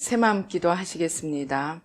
새마음 기도하시겠습니다.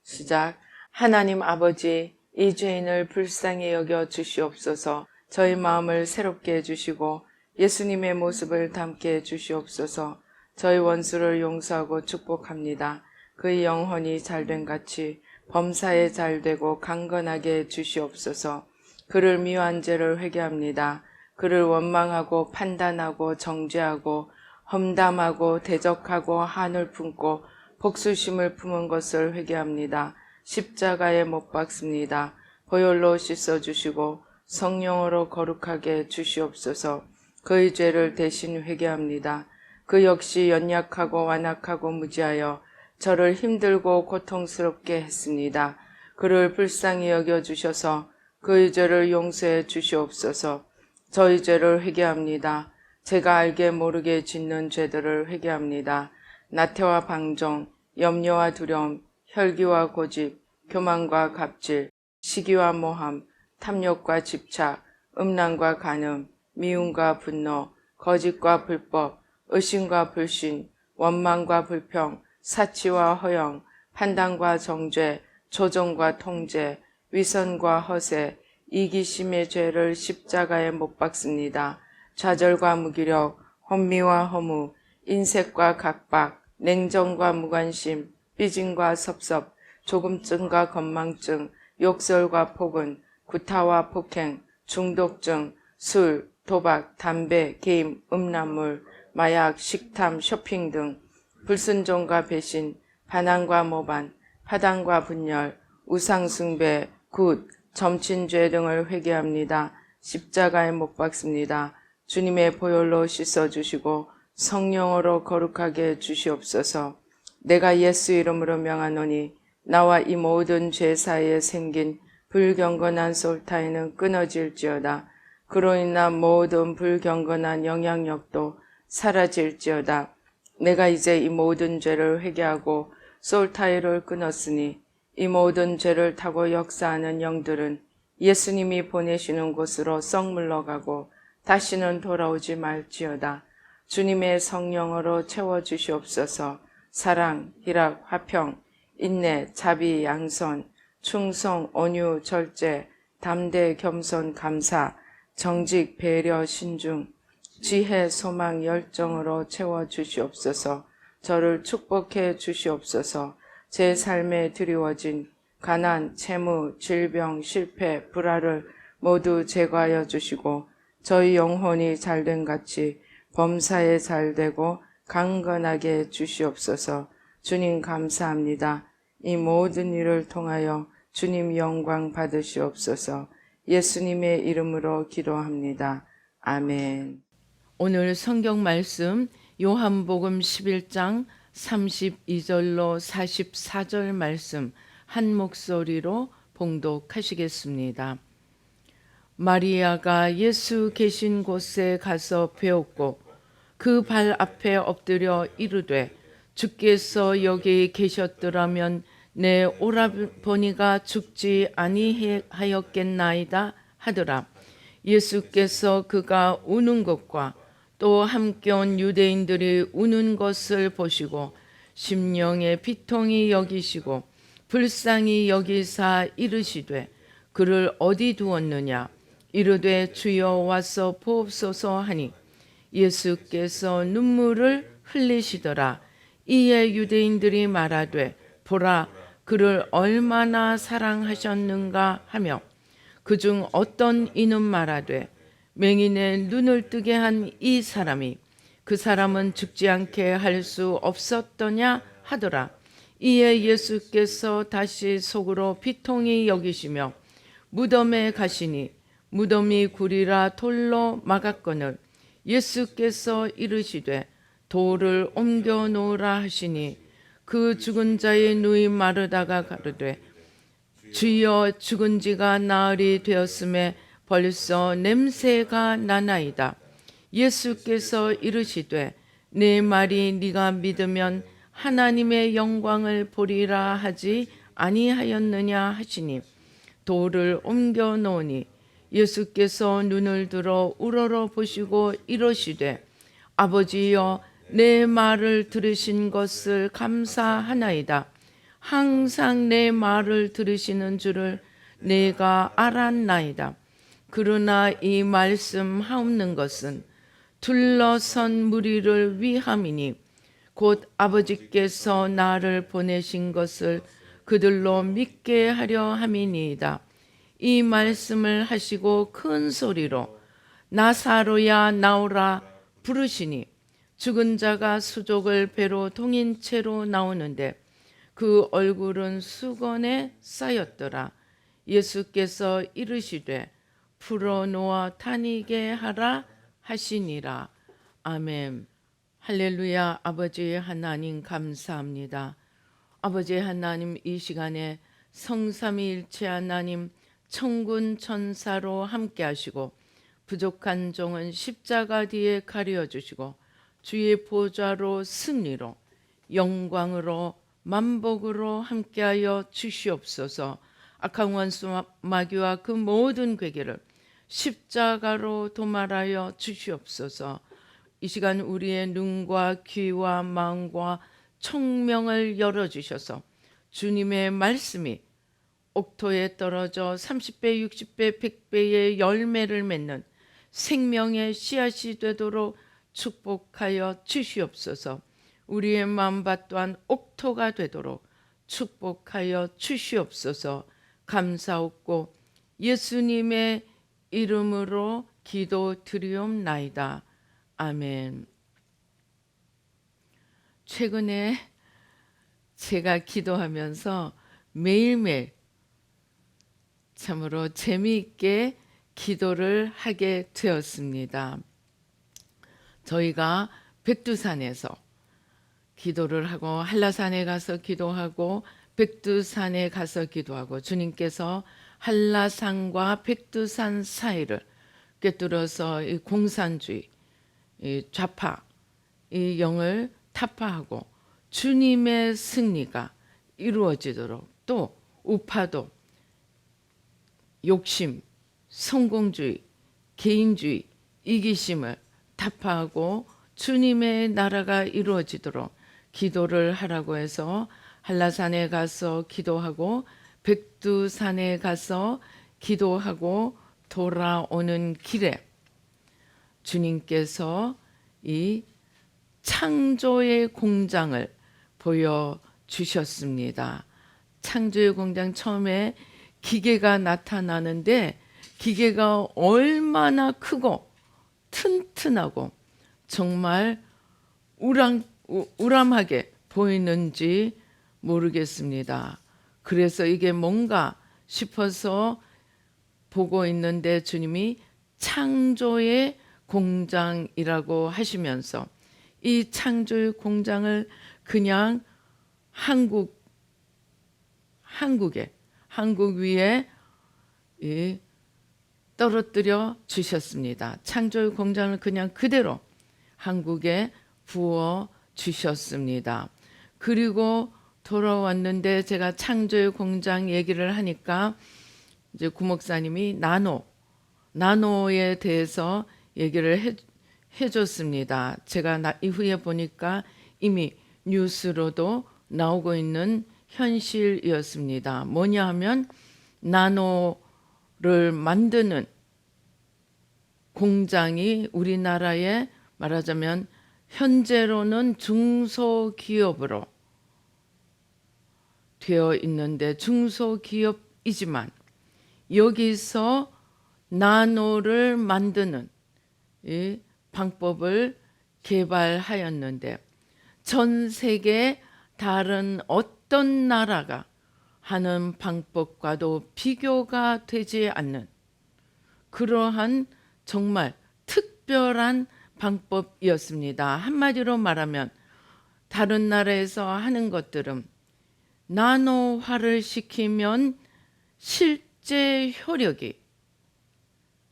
시작. 하나님 아버지, 이 죄인을 불쌍히 여겨 주시옵소서. 저희 마음을 새롭게 해주시고 예수님의 모습을 담게 해주시옵소서. 저희 원수를 용서하고 축복합니다. 그의 영혼이 잘된 같이 범사에 잘되고 강건하게 해주시옵소서. 그를 미워한 죄를 회개합니다. 그를 원망하고 판단하고 정죄하고 험담하고 대적하고 한을 품고 복수심을 품은 것을 회개합니다. 십자가에 못 박습니다. 보혈로 씻어주시고 성령으로 거룩하게 주시옵소서. 그의 죄를 대신 회개합니다. 그 역시 연약하고 완악하고 무지하여 저를 힘들고 고통스럽게 했습니다. 그를 불쌍히 여겨주셔서 그의 죄를 용서해 주시옵소서. 저희 죄를 회개합니다. 제가 알게 모르게 짓는 죄들을 회개합니다. 나태와 방종, 염려와 두려움, 혈기와 고집, 교만과 갑질, 시기와 모함, 탐욕과 집착, 음란과 간음, 미움과 분노, 거짓과 불법, 의심과 불신, 원망과 불평, 사치와 허영, 판단과 정죄, 조종과 통제, 위선과 허세, 이기심의 죄를 십자가에 못 박습니다. 좌절과 무기력, 혼미와 허무, 인색과 각박, 냉정과 무관심, 삐짐과 섭섭, 조금증과 건망증, 욕설과 폭언, 구타와 폭행, 중독증, 술, 도박, 담배, 게임, 음란물, 마약, 식탐, 쇼핑 등 불순종과 배신, 반항과 모반, 파당과 분열, 우상숭배, 굿, 점친죄 등을 회개합니다. 십자가에 못 박습니다. 주님의 보혈로 씻어주시고 성령으로 거룩하게 주시옵소서. 내가 예수 이름으로 명하노니 나와 이 모든 죄 사이에 생긴 불경건한 솔타이는 끊어질지어다. 그로 인한 모든 불경건한 영향력도 사라질지어다. 내가 이제 이 모든 죄를 회개하고 솔타이를 끊었으니 이 모든 죄를 타고 역사하는 영들은 예수님이 보내시는 곳으로 썩 물러가고 다시는 돌아오지 말지어다. 주님의 성령으로 채워주시옵소서. 사랑, 희락, 화평, 인내, 자비, 양선, 충성, 온유, 절제, 담대, 겸손, 감사, 정직, 배려, 신중, 지혜, 소망, 열정으로 채워주시옵소서. 저를 축복해 주시옵소서. 제 삶에 드리워진 가난, 채무, 질병, 실패, 불화를 모두 제거하여 주시고 저희 영혼이 잘된 같이 범사에 잘되고 강건하게 주시옵소서. 주님 감사합니다. 이 모든 일을 통하여 주님 영광 받으시옵소서. 예수님의 이름으로 기도합니다. 아멘. 오늘 성경 말씀 요한복음 11장 32절로 44절 말씀 한 목소리로 봉독하시겠습니다. 마리아가 예수 계신 곳에 가서 배웠고 그 발 앞에 엎드려 이르되 주께서 여기 계셨더라면 내 오라버니가 죽지 아니하였겠나이다 하더라. 예수께서 그가 우는 것과 또 함께 온 유대인들이 우는 것을 보시고 심령에 비통히 여기시고 불쌍히 여기사 이르시되 그를 어디 두었느냐. 이르되 주여 와서 보옵소서 하니 예수께서 눈물을 흘리시더라. 이에 유대인들이 말하되 보라 그를 얼마나 사랑하셨는가 하며 그중 어떤 이는 말하되 맹인의 눈을 뜨게 한 이 사람이 그 사람은 죽지 않게 할 수 없었더냐 하더라. 이에 예수께서 다시 속으로 비통히 여기시며 무덤에 가시니 무덤이 굴이라 돌로 막았거늘 예수께서 이르시되 돌을 옮겨 놓으라 하시니 그 죽은 자의 누이 마르다가 가로되 주여 죽은 지가 나흘이 되었음에 벌써 냄새가 나나이다. 예수께서 이르시되 내 말이 네가 믿으면 하나님의 영광을 보리라 하지 아니하였느냐 하시니 돌을 옮겨 놓으니 예수께서 눈을 들어 우러러 보시고 이러시되 아버지여 내 말을 들으신 것을 감사하나이다. 항상 내 말을 들으시는 줄을 내가 알았나이다. 그러나 이 말씀 하옵는 것은 둘러선 무리를 위함이니 곧 아버지께서 나를 보내신 것을 그들로 믿게 하려 함이니이다. 이 말씀을 하시고 큰 소리로 나사로야 나오라 부르시니 죽은 자가 수족을 배로 동인 채로 나오는데 그 얼굴은 수건에 쌓였더라. 예수께서 이르시되 풀어놓아 다니게 하라 하시니라. 아멘. 할렐루야. 아버지 하나님 감사합니다. 아버지 하나님, 이 시간에 성삼위일체 하나님 천군 천사로 함께 하시고 부족한 종은 십자가 뒤에 가려 주시고 주의 보좌로 승리로 영광으로 만복으로 함께하여 주시옵소서. 악한 원수 마귀와 그 모든 괴계를 십자가로 도말하여 주시옵소서. 이 시간 우리의 눈과 귀와 마음과 총명을 열어주셔서 주님의 말씀이 옥토에 떨어져 30배, 60배, 100배의 열매를 맺는 생명의 씨앗이 되도록 축복하여 주시옵소서. 우리의 마음밭 또한 옥토가 되도록 축복하여 주시옵소서. 감사옵고 예수님의 이름으로 기도드리옵나이다. 아멘. 최근에 제가 기도하면서 매일매일 참으로 재미있게 기도를 하게 되었습니다. 저희가 백두산에서 기도를 하고 한라산에 가서 기도하고 백두산에 가서 기도하고 주님께서 한라산과 백두산 사이를 꿰뚫어서 이 공산주의, 이 좌파, 이 영을 타파하고 주님의 승리가 이루어지도록 또 우파도 욕심, 성공주의, 개인주의, 이기심을 타파하고 주님의 나라가 이루어지도록 기도를 하라고 해서 한라산에 가서 기도하고 백두산에 가서 기도하고 돌아오는 길에 주님께서 이 창조의 공장을 보여주셨습니다. 창조의 공장 처음에 기계가 나타나는데 기계가 얼마나 크고 튼튼하고 정말 우람하게 보이는지 모르겠습니다. 그래서 이게 뭔가 싶어서 보고 있는데 주님이 창조의 공장이라고 하시면서 이 창조의 공장을 그냥 한국 위에 떨어뜨려 주셨습니다. 창조의 공장을 그냥 그대로 한국에 부어 주셨습니다. 그리고 돌아왔는데 제가 창조의 공장 얘기를 하니까 이제 구목사님이 나노에 대해서 얘기를 해줬습니다. 제가 이후에 보니까 이미 뉴스로도 나오고 있는 현실이었습니다. 뭐냐 하면 나노를 만드는 공장이 우리나라에 말하자면 현재로는 중소기업으로 되어 있는데 중소기업이지만 여기서 나노를 만드는 이 방법을 개발하였는데 전 세계 다른 어떤 나라가 하는 방법과도 비교가 되지 않는 그러한 정말 특별한 방법이었습니다. 한마디로 말하면 다른 나라에서 하는 것들은 나노화를 시키면 실제 효력이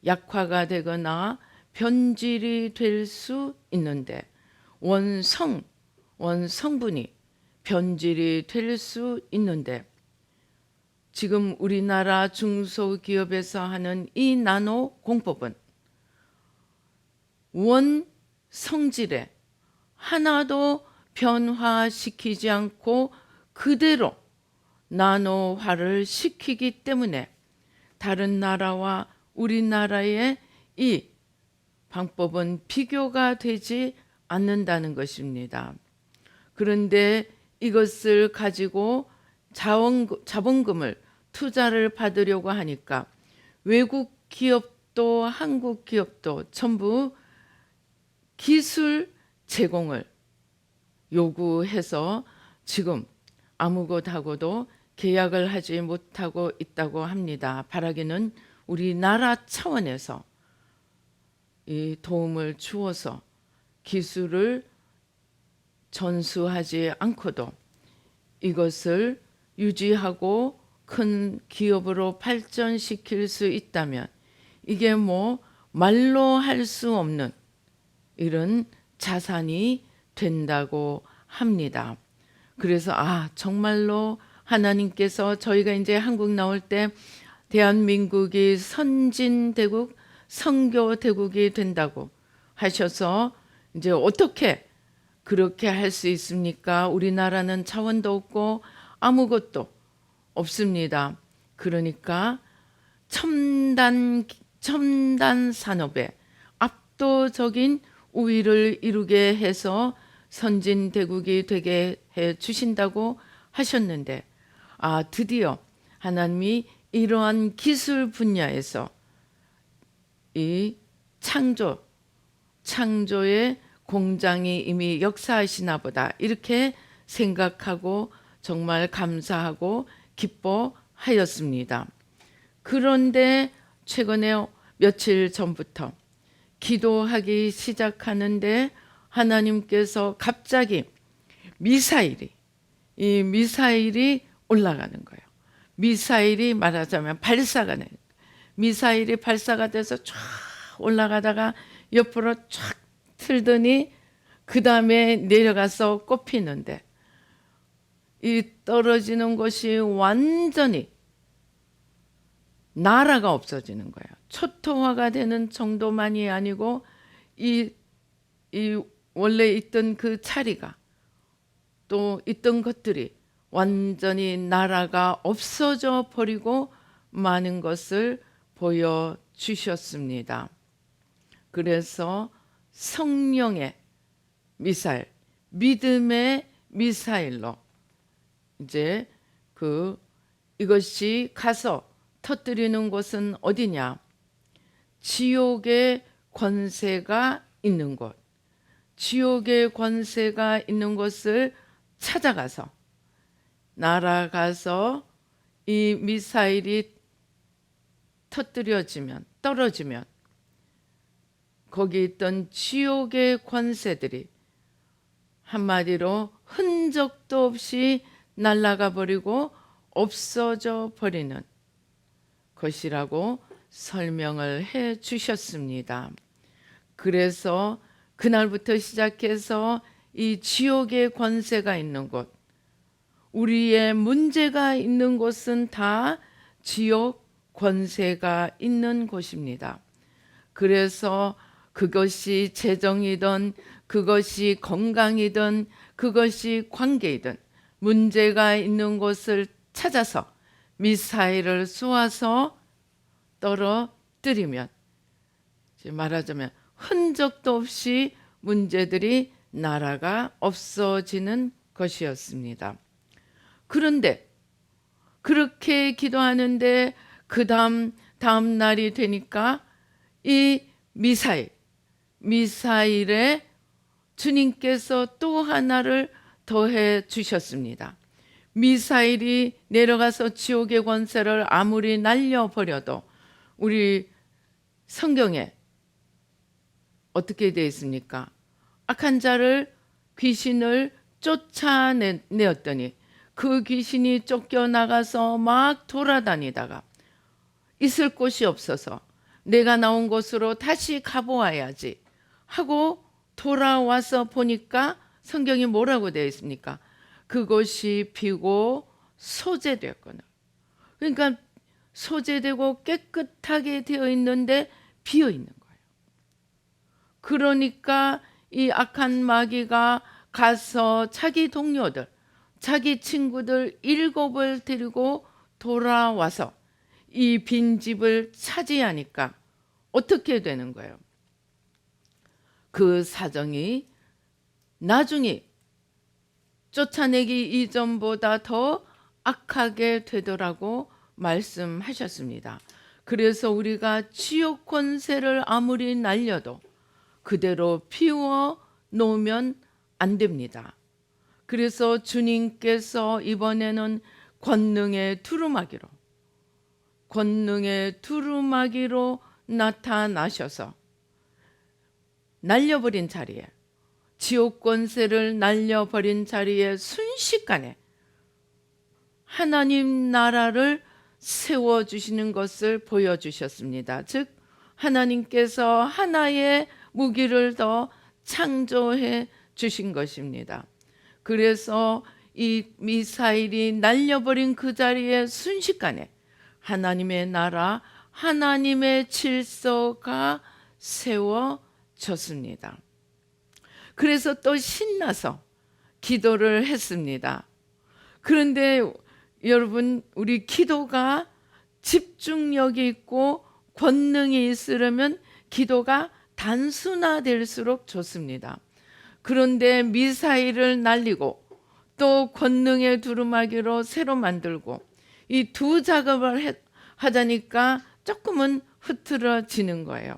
약화가 되거나 변질이 될 수 있는데 원성분이 변질이 될 수 있는데 지금 우리나라 중소기업에서 하는 이 나노 공법은 원성질에 하나도 변화시키지 않고 그대로 나노화를 시키기 때문에 다른 나라와 우리나라의 이 방법은 비교가 되지 않는다는 것입니다. 그런데 이것을 가지고 자본금을 투자를 받으려고 하니까 외국 기업도 한국 기업도 전부 기술 제공을 요구해서 지금 아무것하고도 계약을 하지 못하고 있다고 합니다. 바라기는 우리나라 차원에서 이 도움을 주어서 기술을 전수하지 않고도 이것을 유지하고 큰 기업으로 발전시킬 수 있다면 이게 뭐 말로 할 수 없는 이런 자산이 된다고 합니다. 그래서 정말로 하나님께서 저희가 이제 한국 나올 때 대한민국이 선진대국, 선교대국이 된다고 하셔서 이제 어떻게 그렇게 할 수 있습니까? 우리나라는 자원도 없고 아무것도 없습니다. 그러니까 첨단 산업에 압도적인 우위를 이루게 해서 선진대국이 되게 해 주신다고 하셨는데 드디어 하나님이 이러한 기술 분야에서 이 창조의 공장이 이미 역사하시나 보다 이렇게 생각하고 정말 감사하고 기뻐하였습니다. 그런데 최근에 며칠 전부터 기도하기 시작하는데 하나님께서 갑자기 미사일이 올라가는 거예요. 미사일이 말하자면 미사일이 발사가 돼서 쫙 올라가다가 옆으로 쫙 틀더니 그 다음에 내려가서 꼽히는데 이 떨어지는 것이 완전히 나라가 없어지는 거예요. 초토화가 되는 정도만이 아니고 이 원래 있던 그 자리가 또 있던 것들이 완전히 나라가 없어져 버리고 많은 것을 보여주셨습니다. 그래서 성령의 미사일, 믿음의 미사일로 이제 이것이 가서 터뜨리는 곳은 어디냐? 지옥의 권세가 있는 곳. 지옥의 권세가 있는 곳을 찾아가서 날아가서 이 미사일이 떨어지면 거기 있던 지옥의 권세들이 한마디로 흔적도 없이 날아가 버리고 없어져 버리는 것이라고 설명을 해 주셨습니다. 그래서 그날부터 시작해서 이 지옥의 권세가 있는 곳, 우리의 문제가 있는 곳은 다 지옥 권세가 있는 곳입니다. 그래서 그것이 재정이든 그것이 건강이든 그것이 관계이든 문제가 있는 곳을 찾아서 미사일을 쏘아서 떨어뜨리면 말하자면 흔적도 없이 문제들이 나라가 없어지는 것이었습니다. 그런데 그렇게 기도하는데 다음 날이 되니까 이 미사일에 주님께서 또 하나를 더해 주셨습니다. 미사일이 내려가서 지옥의 권세를 아무리 날려버려도 우리 성경에 어떻게 되어 있습니까? 악한 자를 귀신을 쫓아내었더니 그 귀신이 쫓겨나가서 막 돌아다니다가 있을 곳이 없어서 내가 나온 곳으로 다시 가보아야지 하고 돌아와서 보니까 성경이 뭐라고 되어 있습니까? 그것이 비고 소재되었거나, 그러니까 소재되고 깨끗하게 되어 있는데 비어 있는 거예요. 그러니까 이 악한 마귀가 가서 자기 동료들, 자기 친구들 7을 데리고 돌아와서 이 빈집을 차지하니까 어떻게 되는 거예요? 그 사정이 나중에 쫓아내기 이전보다 더 악하게 되더라고 말씀하셨습니다. 그래서 우리가 지옥 권세를 아무리 날려도 그대로 피워 놓으면 안 됩니다. 그래서 주님께서 이번에는 권능의 두루마기로 나타나셔서 날려버린 자리에, 지옥 권세를 날려버린 자리에 순식간에 하나님 나라를 세워주시는 것을 보여주셨습니다. 즉 하나님께서 하나의 무기를 더 창조해 주신 것입니다. 그래서 이 미사일이 날려버린 그 자리에 순식간에 하나님의 나라, 하나님의 질서가 세워졌습니다. 그래서 또 신나서 기도를 했습니다. 그런데 여러분, 우리 기도가 집중력이 있고 권능이 있으려면 기도가 단순화될수록 좋습니다. 그런데 미사일을 날리고 또 권능의 두루마기로 새로 만들고 이 두 작업을 하자니까 조금은 흐트러지는 거예요.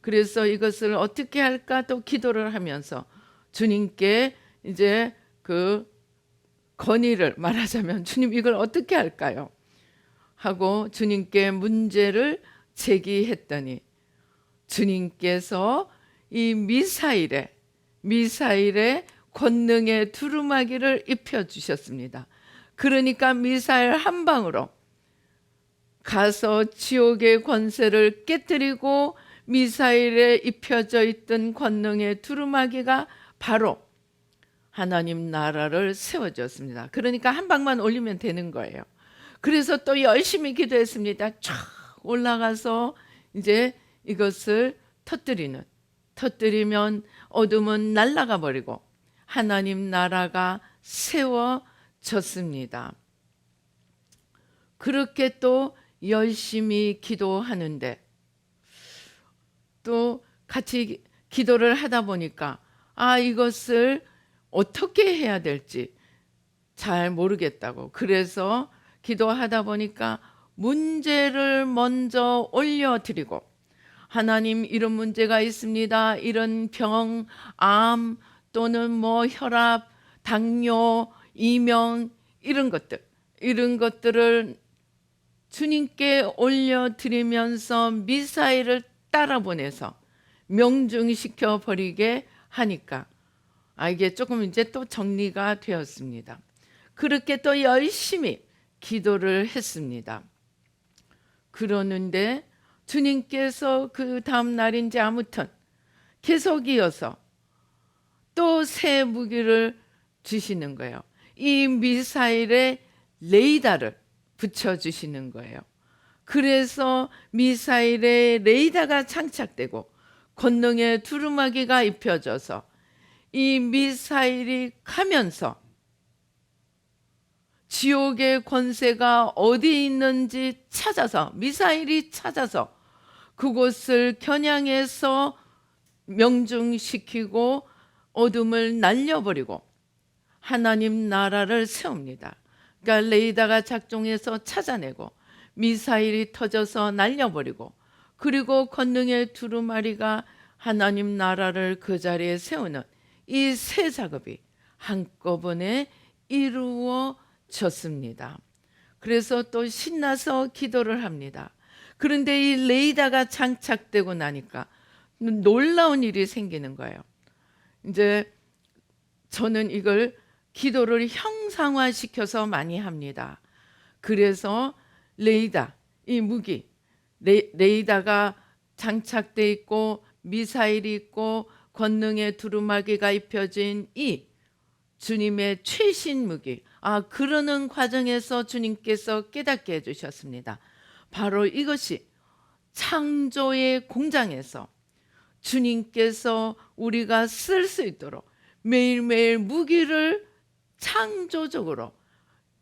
그래서 이것을 어떻게 할까 또 기도를 하면서 주님께 이제 그 건의를 말하자면 주님 이걸 어떻게 할까요? 하고 주님께 문제를 제기했더니 주님께서 이 미사일에 권능의 두루마기를 입혀주셨습니다. 그러니까 미사일 한 방으로 가서 지옥의 권세를 깨뜨리고 미사일에 입혀져 있던 권능의 두루마기가 바로 하나님 나라를 세워줬습니다. 그러니까 한 방만 올리면 되는 거예요. 그래서 또 열심히 기도했습니다. 쫙 올라가서 이제 이것을 터뜨리면 어둠은 날아가 버리고 하나님 나라가 세워졌습니다. 그렇게 또 열심히 기도하는데 또 같이 기도를 하다 보니까 이것을 어떻게 해야 될지 잘 모르겠다고. 그래서 기도하다 보니까 문제를 먼저 올려드리고 하나님 이런 문제가 있습니다. 이런 병, 암 또는 혈압, 당뇨, 이명 이런 것들을 주님께 올려드리면서 미사일을 따라 보내서 명중시켜 버리게 하니까 이게 조금 이제 또 정리가 되었습니다. 그렇게 또 열심히 기도를 했습니다. 그러는데 주님께서 그 다음 날인지 아무튼 계속 이어서 또 새 무기를 주시는 거예요. 이 미사일에 레이더를 붙여주시는 거예요. 그래서 미사일에 레이더가 장착되고 권능의 두루마기가 입혀져서 이 미사일이 가면서 지옥의 권세가 어디 있는지 미사일이 찾아서 그곳을 겨냥해서 명중시키고 어둠을 날려버리고 하나님 나라를 세웁니다. 그러니까 레이더가 작동해서 찾아내고 미사일이 터져서 날려버리고 그리고 권능의 두루마리가 하나님 나라를 그 자리에 세우는 이 세 작업이 한꺼번에 이루어졌습니다. 그래서 또 신나서 기도를 합니다. 그런데 이 레이더가 장착되고 나니까 놀라운 일이 생기는 거예요. 이제 저는 이걸 기도를 형상화시켜서 많이 합니다. 그래서 레이더, 이 무기, 레이더가 장착돼 있고 미사일이 있고 권능의 두루마기가 입혀진 이 주님의 최신 무기, 그러는 과정에서 주님께서 깨닫게 해주셨습니다. 바로 이것이 창조의 공장에서 주님께서 우리가 쓸 수 있도록 매일매일 무기를 창조적으로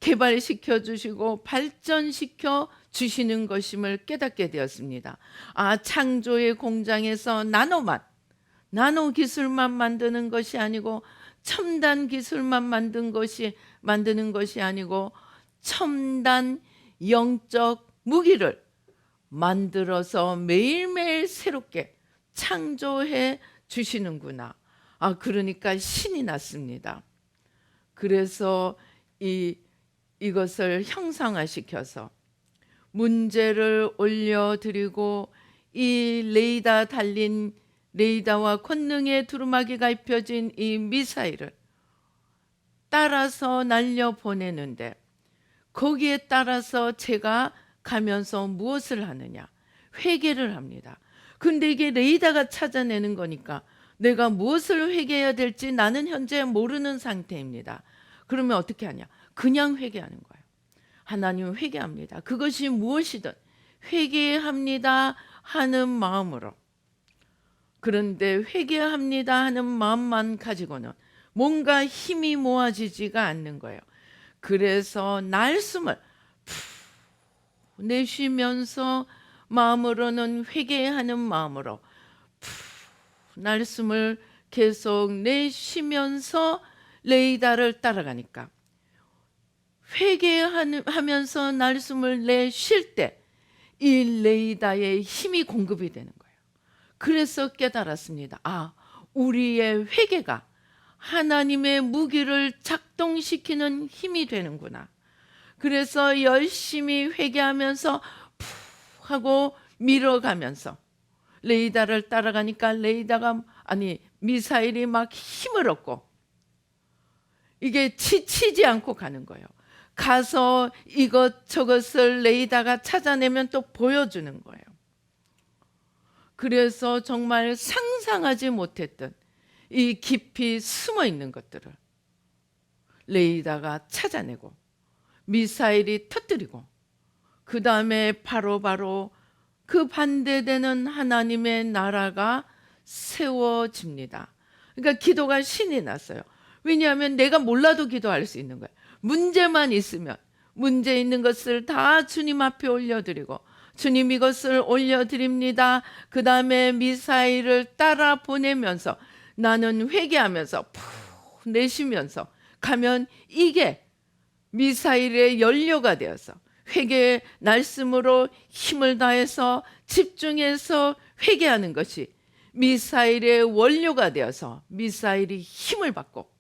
개발시켜 주시고 발전시켜 주시는 것임을 깨닫게 되었습니다. 창조의 공장에서 나노 기술만 만드는 것이 아니고, 첨단 기술만 만드는 것이 아니고, 첨단 영적 무기를 만들어서 매일매일 새롭게 창조해 주시는구나. 그러니까 신이 났습니다. 그래서 이것을 형상화시켜서 문제를 올려드리고, 이 레이더와 권능의 두루마기가 입혀진 이 미사일을 따라서 날려보내는데, 거기에 따라서 제가 가면서 무엇을 하느냐? 회개를 합니다. 근데 이게 레이더가 찾아내는 거니까 내가 무엇을 회개해야 될지 나는 현재 모르는 상태입니다. 그러면 어떻게 하냐? 그냥 회개하는 거예요. 하나님 회개합니다. 그것이 무엇이든 회개합니다 하는 마음으로. 그런데 회개합니다 하는 마음만 가지고는 뭔가 힘이 모아지지가 않는 거예요. 그래서 날숨을 푹 내쉬면서, 마음으로는 회개하는 마음으로 푹 날숨을 계속 내쉬면서 레이더를 따라가니까, 회개하면서 날숨을 내쉴 때 이 레이더에 힘이 공급이 되는 거예요. 그래서 깨달았습니다. 우리의 회개가 하나님의 무기를 작동시키는 힘이 되는구나. 그래서 열심히 회개하면서 푹 하고 밀어가면서 레이더를 따라가니까 미사일이 막 힘을 얻고, 이게 지치지 않고 가는 거예요. 가서 이것저것을 레이더가 찾아내면 또 보여주는 거예요. 그래서 정말 상상하지 못했던 이 깊이 숨어 있는 것들을 레이더가 찾아내고 미사일이 터뜨리고, 그 다음에 바로 그 반대되는 하나님의 나라가 세워집니다. 그러니까 기도가 신이 났어요. 왜냐하면 내가 몰라도 기도할 수 있는 거예요. 문제만 있으면 문제 있는 것을 다 주님 앞에 올려드리고, 주님 이것을 올려드립니다. 그 다음에 미사일을 따라 보내면서 나는 회개하면서 푹 내쉬면서 가면 이게 미사일의 연료가 되어서 회개의 날숨으로 힘을 다해서 집중해서 회개하는 것이 미사일의 원료가 되어서 미사일이 힘을 받고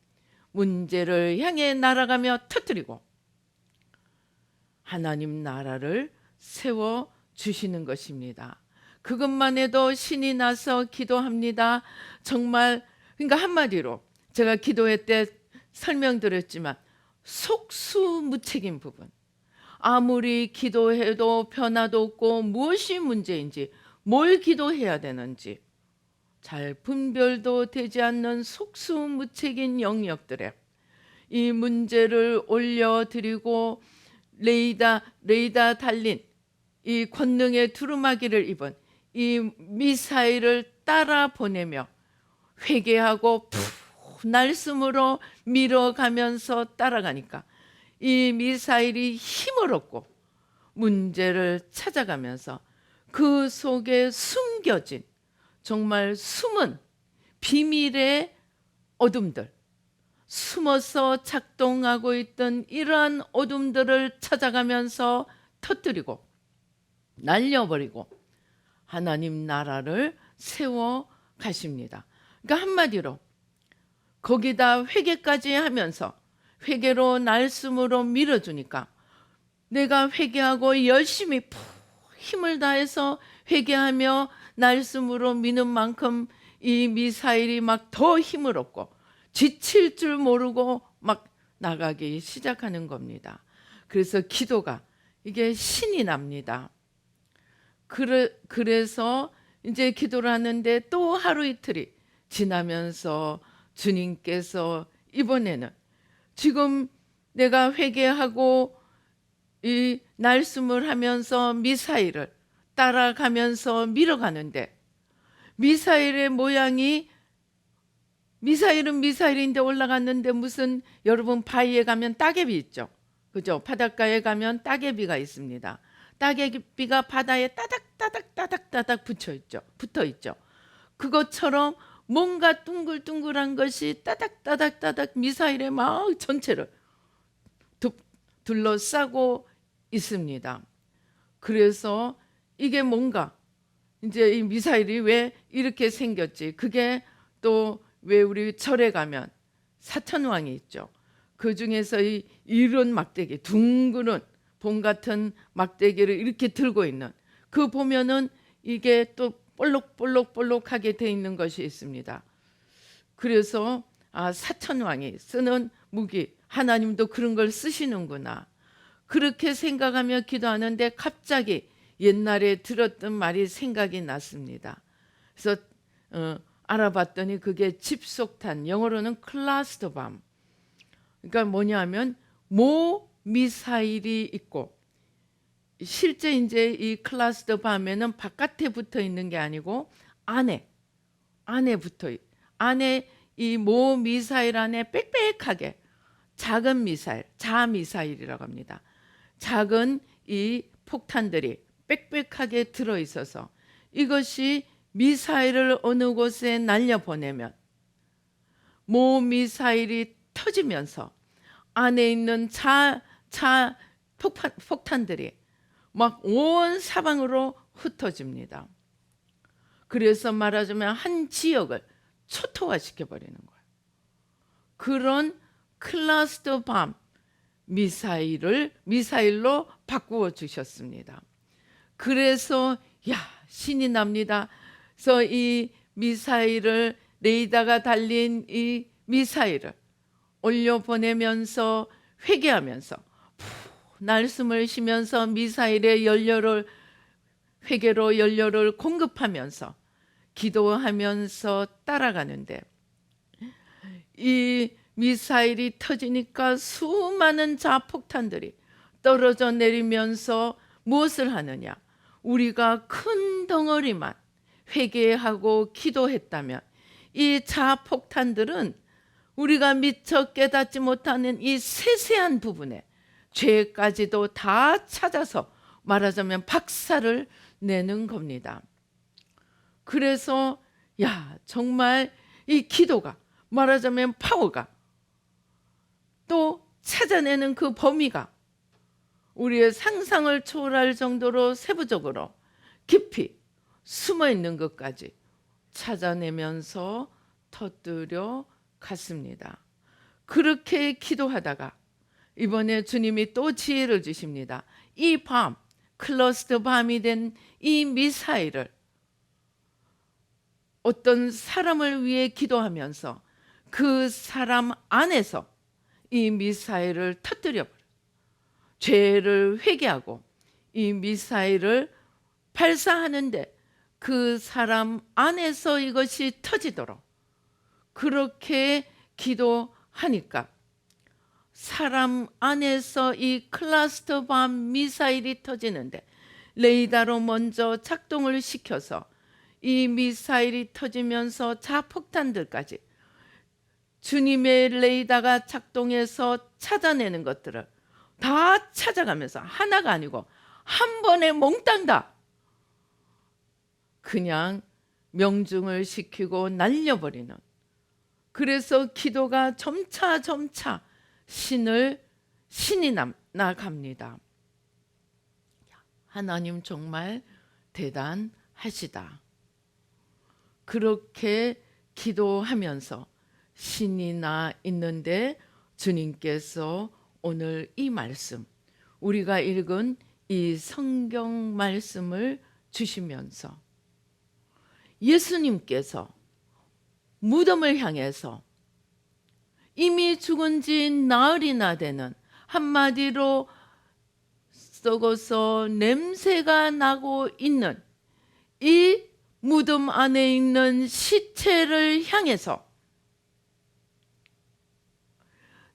문제를 향해 날아가며 터뜨리고 하나님 나라를 세워 주시는 것입니다. 그것만 해도 신이 나서 기도합니다. 정말, 그러니까 한마디로 제가 기도회 때 설명드렸지만 속수무책인 부분, 아무리 기도해도 변화도 없고 무엇이 문제인지, 뭘 기도해야 되는지 잘 분별도 되지 않는 속수무책인 영역들에 이 문제를 올려드리고, 레이더 달린 이 권능의 두루마기를 입은 이 미사일을 따라 보내며 회개하고 푹 날숨으로 밀어가면서 따라가니까 이 미사일이 힘을 얻고 문제를 찾아가면서 그 속에 숨겨진 정말 숨은 비밀의 어둠들, 숨어서 작동하고 있던 이러한 어둠들을 찾아가면서 터뜨리고 날려버리고 하나님 나라를 세워 가십니다. 그러니까 한마디로 거기다 회개까지 하면서 회개로 날숨으로 밀어주니까 내가 회개하고 열심히 푹 힘을 다해서 회개하며 날숨으로 미는 만큼 이 미사일이 막 더 힘을 얻고 지칠 줄 모르고 막 나가기 시작하는 겁니다. 그래서 기도가 이게 신이 납니다. 그래서 이제 기도를 하는데 또 하루 이틀이 지나면서 주님께서 이번에는 지금 내가 회개하고 이 날숨을 하면서 미사일을 따라가면서 밀어가는데 미사일의 모양이 미사일은 미사일인데 올라갔는데 무슨 여러분 바위에 가면 따개비 있죠. 그죠? 바닷가에 가면 따개비가 있습니다. 따개비가 바다에 따닥따닥 붙어 있죠. 그것처럼 뭔가 둥글둥글한 것이 따닥따닥 미사일에 막 전체를 둘러싸고 있습니다. 그래서 이게 뭔가 이제 이 미사일이 왜 이렇게 생겼지? 그게 또 왜 우리 절에 가면 사천왕이 있죠. 그 중에서 이런 막대기, 둥그런 봉 같은 막대기를 이렇게 들고 있는 그 보면은 이게 또 볼록볼록하게 돼 있는 것이 있습니다. 그래서 사천왕이 쓰는 무기, 하나님도 그런 걸 쓰시는구나. 그렇게 생각하며 기도하는데 갑자기 옛날에 들었던 말이 생각이 났습니다. 그래서 알아봤더니 그게 집속탄, 영어로는 클러스터밤. 그러니까 뭐냐면 모 미사일이 있고, 실제 이제 이 클러스터밤에는 바깥에 붙어 있는 게 아니고 안에 이 모 미사일 안에 빽빽하게 작은 미사일, 자미사일이라고 합니다. 작은 이 폭탄들이 빽빽하게 들어 있어서 이것이 미사일을 어느 곳에 날려보내면 모 미사일이 터지면서 안에 있는 폭탄들이 막 온 사방으로 흩어집니다. 그래서 말하자면 한 지역을 초토화시켜버리는 거예요. 그런 클러스터밤 미사일로 바꾸어 주셨습니다. 그래서 신이 납니다. 그래서 이 미사일을 레이더가 달린 이 미사일을 올려보내면서 회개하면서 날숨을 쉬면서 미사일의 회개로 연료를 공급하면서 기도하면서 따라가는데 이 미사일이 터지니까 수많은 자폭탄들이 떨어져 내리면서 무엇을 하느냐? 우리가 큰 덩어리만 회개하고 기도했다면 이 자폭탄들은 우리가 미처 깨닫지 못하는 이 세세한 부분에 죄까지도 다 찾아서 말하자면 박살을 내는 겁니다. 그래서 정말 이 기도가 말하자면 파워가 또 찾아내는 그 범위가 우리의 상상을 초월할 정도로 세부적으로 깊이 숨어 있는 것까지 찾아내면서 터뜨려 갔습니다. 그렇게 기도하다가 이번에 주님이 또 지혜를 주십니다. 이 밤, 클러스터 밤이 된 이 미사일을 어떤 사람을 위해 기도하면서 그 사람 안에서 이 미사일을 터뜨려버려요. 죄를 회개하고 이 미사일을 발사하는데 그 사람 안에서 이것이 터지도록 그렇게 기도하니까 사람 안에서 이 클러스터밤 미사일이 터지는데 레이더로 먼저 작동을 시켜서 이 미사일이 터지면서 자폭탄들까지 주님의 레이더가 작동해서 찾아내는 것들을 다 찾아가면서 하나가 아니고 한 번에 몽땅 다 그냥 명중을 시키고 날려버리는, 그래서 기도가 점차 신이 나갑니다. 하나님 정말 대단하시다. 그렇게 기도하면서 신이 나 있는데 주님께서 오늘 이 말씀, 우리가 읽은 이 성경 말씀을 주시면서 예수님께서 무덤을 향해서 이미 죽은 지 나흘이나 되는, 한마디로 썩어서 냄새가 나고 있는 이 무덤 안에 있는 시체를 향해서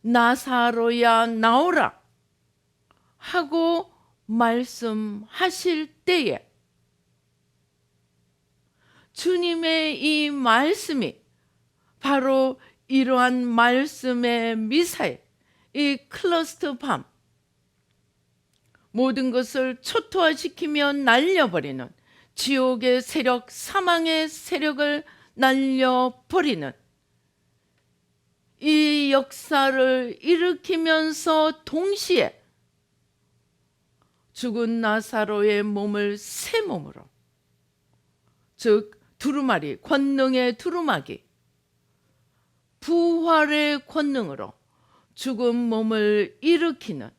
나사로야 나오라 하고 말씀하실 때에 주님의 이 말씀이 바로 이러한 말씀의 미사일, 이 클러스터 밤, 모든 것을 초토화시키며 날려버리는 지옥의 세력, 사망의 세력을 날려버리는 이 역사를 일으키면서 동시에 죽은 나사로의 몸을 새 몸으로, 즉 두루마리, 권능의 두루마기, 부활의 권능으로 죽은 몸을 일으키는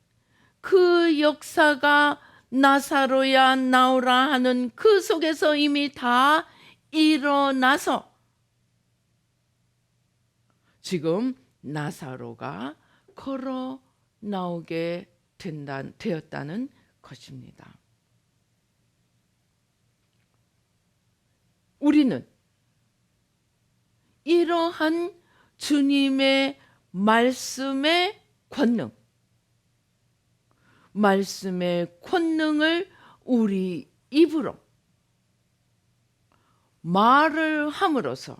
그 역사가 나사로야 나오라 하는 그 속에서 이미 다 일어나서 지금 나사로가 걸어 나오게 되었다는 것입니다. 우리는 이러한 주님의 말씀의 권능, 말씀의 권능을 우리 입으로 말을 함으로써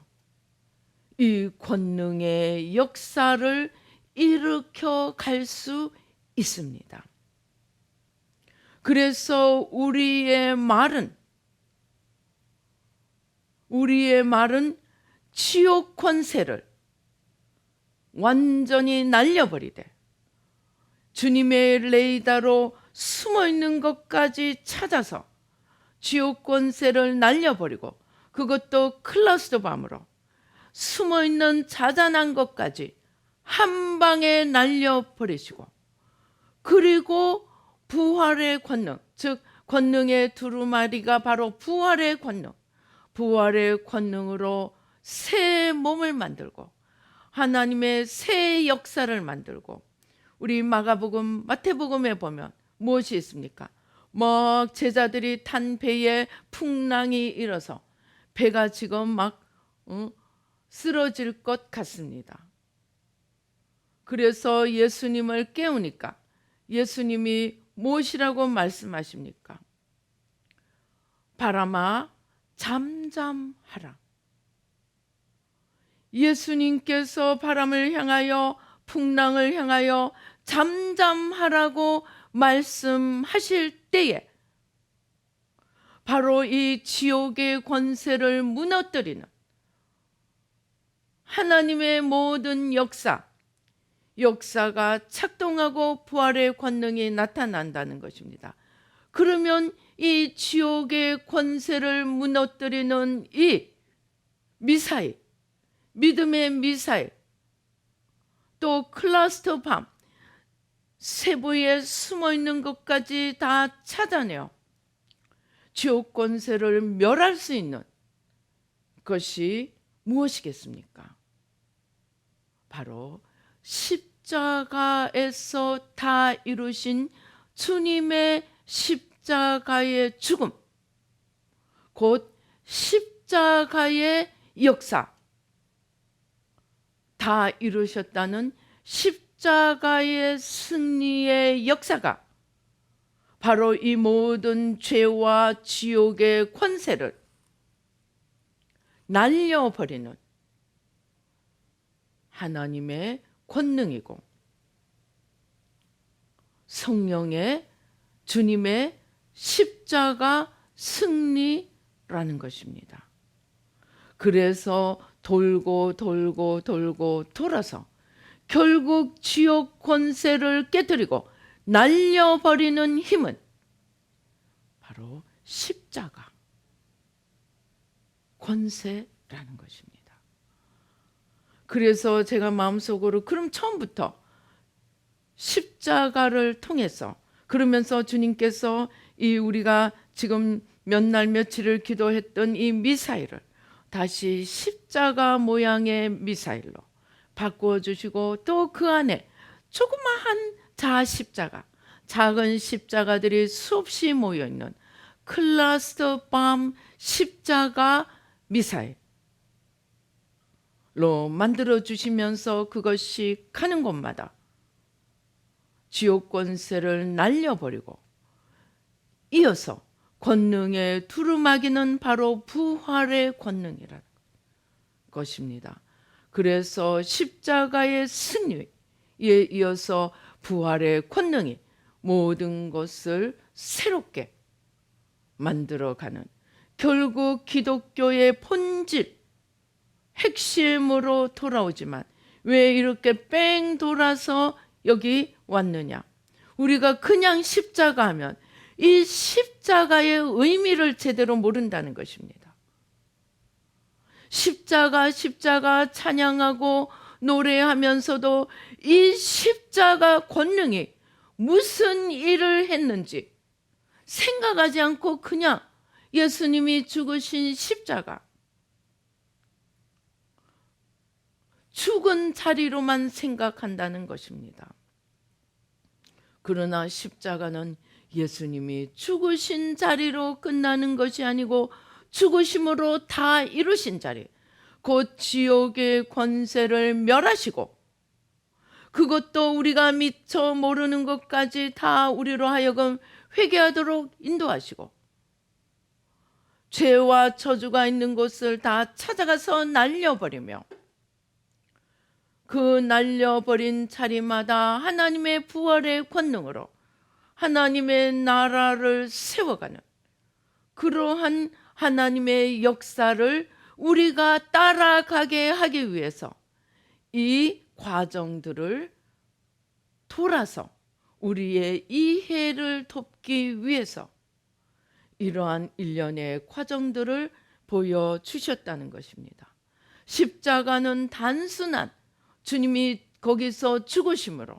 이 권능의 역사를 일으켜 갈 수 있습니다. 그래서 우리의 말은 지옥 권세를 완전히 날려버리되 주님의 레이더로 숨어있는 것까지 찾아서 지옥 권세를 날려버리고, 그것도 클러스터 밤으로 숨어있는 자잘한 것까지 한 방에 날려버리시고, 그리고 부활의 권능, 즉 권능의 두루마리가 바로 부활의 권능, 부활의 권능으로 새 몸을 만들고 하나님의 새 역사를 만들고, 우리 마가복음, 마태복음에 보면 무엇이 있습니까? 막 제자들이 탄 배에 풍랑이 일어서 배가 지금 막 쓰러질 것 같습니다. 그래서 예수님을 깨우니까 예수님이 무엇이라고 말씀하십니까? 바람아 잠잠하라. 예수님께서 바람을 향하여, 풍랑을 향하여 잠잠하라고 말씀하실 때에 바로 이 지옥의 권세를 무너뜨리는 하나님의 모든 역사가 작동하고 부활의 권능이 나타난다는 것입니다. 그러면 이 지옥의 권세를 무너뜨리는 이 미사일, 믿음의 미사일, 또 클러스터 밤, 세부에 숨어있는 것까지 다 찾아내어 지옥 권세를 멸할 수 있는 것이 무엇이겠습니까? 바로 십자가에서 다 이루신 주님의 십자가의 죽음, 곧 십자가의 역사, 다 이루셨다는 십자가의 승리의 역사가 바로 이 모든 죄와 지옥의 권세를 날려버리는 하나님의 권능이고, 성령의, 주님의 십자가 승리라는 것입니다. 그래서 돌고 돌아서 결국 지옥 권세를 깨뜨리고 날려버리는 힘은 바로 십자가 권세라는 것입니다. 그래서 제가 마음속으로 그럼 처음부터 십자가를 통해서, 그러면서 주님께서 이 우리가 지금 몇 날 며칠을 기도했던 이 미사일을 다시 십자가 모양의 미사일로 바꾸어 주시고, 또 그 안에 조그마한 십자가, 작은 십자가들이 수없이 모여있는 클러스터 밤 십자가 미사일로 만들어 주시면서 그것이 가는 곳마다 지옥 권세를 날려버리고, 이어서 권능의 두루마기는 바로 부활의 권능이라는 것입니다. 그래서 십자가의 승리에 이어서 부활의 권능이 모든 것을 새롭게 만들어가는, 결국 기독교의 본질, 핵심으로 돌아오지만 왜 이렇게 뺑 돌아서 여기 왔느냐? 우리가 그냥 십자가 하면 이 십자가의 의미를 제대로 모른다는 것입니다. 십자가 찬양하고 노래하면서도 이 십자가 권능이 무슨 일을 했는지 생각하지 않고 그냥 예수님이 죽으신 십자가, 죽은 자리로만 생각한다는 것입니다. 그러나 십자가는 예수님이 죽으신 자리로 끝나는 것이 아니고 죽으심으로 다 이루신 자리, 곧 지옥의 권세를 멸하시고, 그것도 우리가 미처 모르는 것까지 다 우리로 하여금 회개하도록 인도하시고, 죄와 저주가 있는 곳을 다 찾아가서 날려버리며, 그 날려버린 자리마다 하나님의 부활의 권능으로 하나님의 나라를 세워가는 그러한 하나님의 역사를 우리가 따라가게 하기 위해서 이 과정들을 돌아서 우리의 이해를 돕기 위해서 이러한 일련의 과정들을 보여주셨다는 것입니다. 십자가는 단순한 주님이 거기서 죽으심으로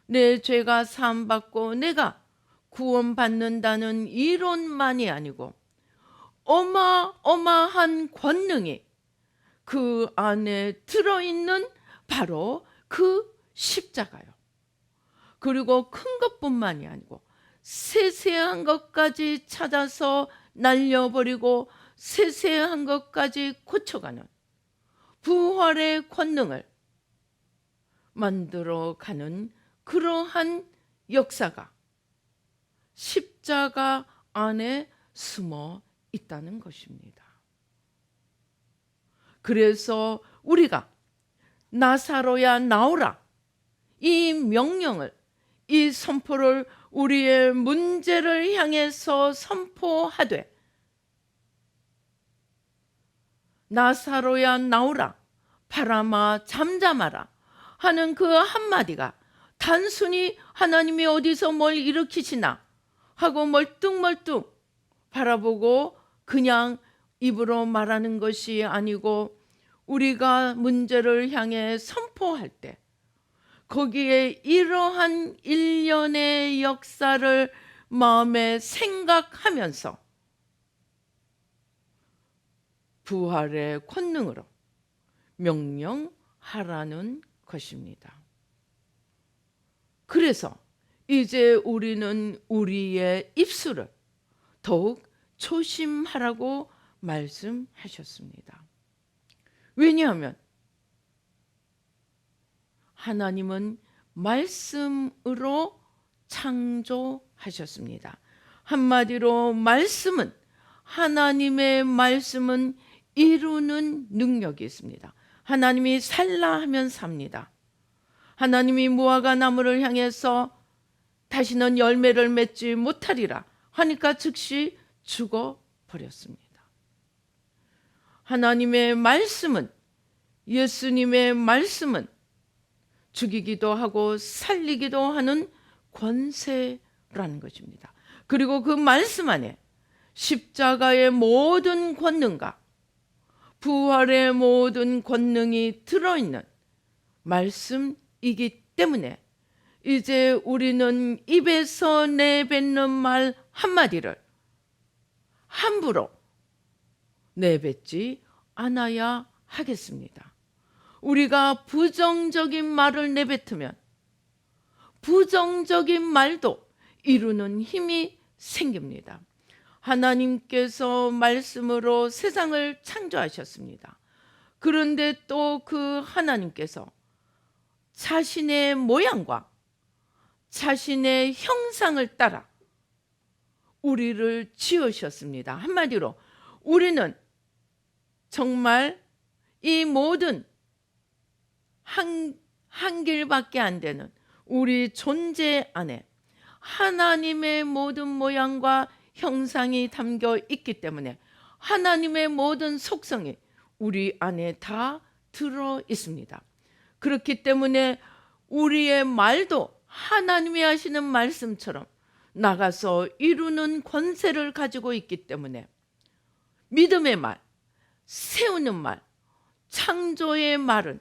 내 죄가 사함받고 내가 구원받는다는 이론만이 아니고 어마어마한 권능이 그 안에 들어있는 바로 그 십자가요. 그리고 큰 것뿐만이 아니고 세세한 것까지 찾아서 날려버리고 세세한 것까지 고쳐가는 부활의 권능을 만들어가는 그러한 역사가 십자가 안에 숨어 있다는 것입니다. 그래서 우리가 나사로야 나오라, 이 명령을, 이 선포를 우리의 문제를 향해서 선포하되, 나사로야 나오라, 바람아 잠잠하라 하는 그 한마디가 단순히 하나님이 어디서 뭘 일으키시나 하고 멀뚱멀뚱 바라보고 그냥 입으로 말하는 것이 아니고, 우리가 문제를 향해 선포할 때 거기에 이러한 일련의 역사를 마음에 생각하면서 부활의 권능으로 명령하라는 것입니다. 그래서 이제 우리는 우리의 입술을 더욱 조심하라고 말씀하셨습니다. 왜냐하면 하나님은 말씀으로 창조하셨습니다. 한마디로 말씀은, 하나님의 말씀은 이루는 능력이 있습니다. 하나님이 살라 하면 삽니다. 하나님이 무화과 나무를 향해서 다시는 열매를 맺지 못하리라 하니까 즉시 죽어버렸습니다. 하나님의 말씀은, 예수님의 말씀은 죽이기도 하고 살리기도 하는 권세라는 것입니다. 그리고 그 말씀 안에 십자가의 모든 권능과 부활의 모든 권능이 들어있는 말씀이기 때문에 이제 우리는 입에서 내뱉는 말 한마디를 함부로 내뱉지 않아야 하겠습니다. 우리가 부정적인 말을 내뱉으면 부정적인 말도 이루는 힘이 생깁니다. 하나님께서 말씀으로 세상을 창조하셨습니다. 그런데 또 그 하나님께서 자신의 모양과 자신의 형상을 따라 우리를 지으셨습니다. 한마디로 우리는 정말 이 모든 한 길밖에 안 되는 우리 존재 안에 하나님의 모든 모양과 형상이 담겨 있기 때문에 하나님의 모든 속성이 우리 안에 다 들어 있습니다. 그렇기 때문에 우리의 말도 하나님이 하시는 말씀처럼 나가서 이루는 권세를 가지고 있기 때문에 믿음의 말, 세우는 말, 창조의 말은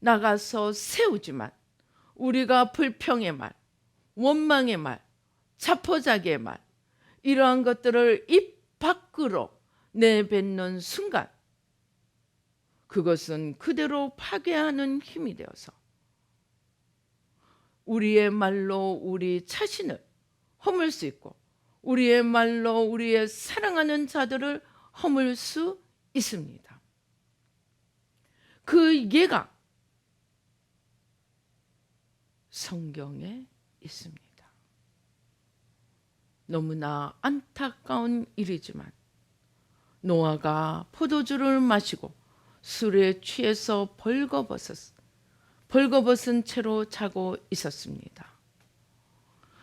나가서 세우지만 우리가 불평의 말, 원망의 말, 자포자기의 말, 이러한 것들을 입 밖으로 내뱉는 순간 그것은 그대로 파괴하는 힘이 되어서 우리의 말로 우리 자신을 허물 수 있고 우리의 말로 우리의 사랑하는 자들을 허물 수 있습니다. 그 예가 성경에 있습니다. 너무나 안타까운 일이지만 노아가 포도주를 마시고 술에 취해서 벌거벗은 채로 자고 있었습니다.